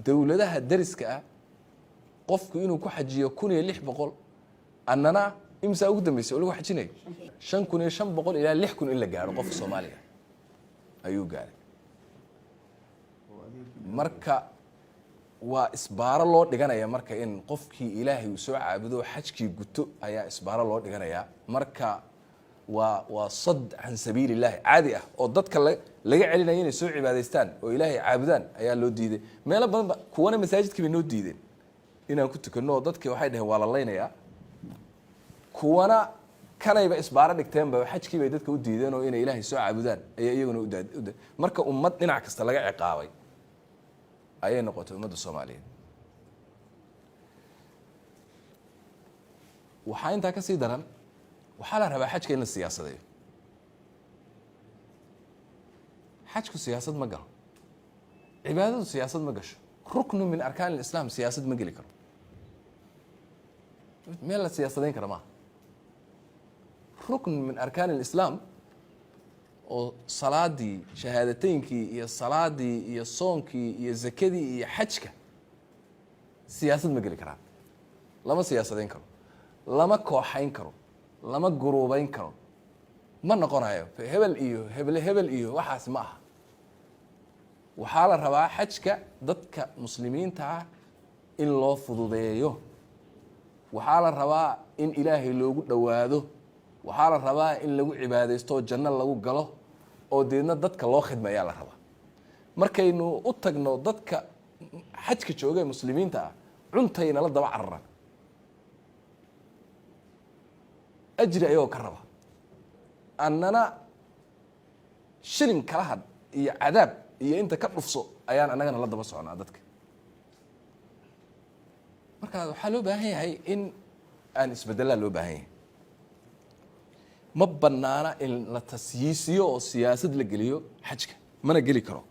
dawladaha dariska ah qofku inuu ku xajiyo 1600 annana imsa ugu dambeysay oo lagu xajinay 5500 ilaa 6000 in la gaaro qofka Soomaaliga ayuu gaaray marka waa isbaaro loo dhiganaya marka in qofkii Ilaahay uu soo caabudo xajkii guto ayaa isbaaro loo dhiganaya marka waa sad an sabiilillah caadi ah oo dadka laga celinayay inay soo cibaadaystaan oo Ilaahay caabudaan ayaa loo diiday meelo badan kuwana masaajidka bay noo diideen inaan ku tukano dadkii waxay dhaheen waa la leynaya kuwana kanayba isbaaro dhigteenba xajkii bay dadka u diideen oo inay Ilaahay soo caabudaan ayaa iyaguna u daad marka ummad dhinac kasta laga ciqaabay ayay noqotay ummadda Soomaaliyeed waxa inta ka sii daran waxa la rabaa xajka in la siyaasadeeyo xajku siyaasad ma galo cibaadadu siyaasad ma gasho rukn min arkaan al-islam siyaasad ma gali karo meel la siyaasadeyn karo ma rukn min arkaan al-islam oo salaadii shahaadateynki iyo salaadii iyo soonkii iyo zakadii iyo xajka siyaasad ma gali karaan lama siyaasadeyn karo lama kooxayn karo lama guruubayn karo ma noqonayo hebel iyo waxaas ma aha waxaa la rabaa xajka dadka muslimiinta ah in loo fududeeyo waxaa la rabaa in Ilaahay loogu dhawaado waxaa la rabaa in lagu cibaadeysto janno lagu galo oo deedna dadka loo khidmeeyo la rabaa markaynu u tagno dadka xajka jooga muslimiinta ah cuntayna la daba carara ajri ayuu ka raba annana shilin kala had iyo cadaab iyo inta ka dhufso ayaan anagana la daba soconaa dadka marka waxa loo baahan yahay in aan isbeddelaa loo baahan yahay ma banaana in la tasyiisiyo oo siyaasad la geliyo xajka mana geli karo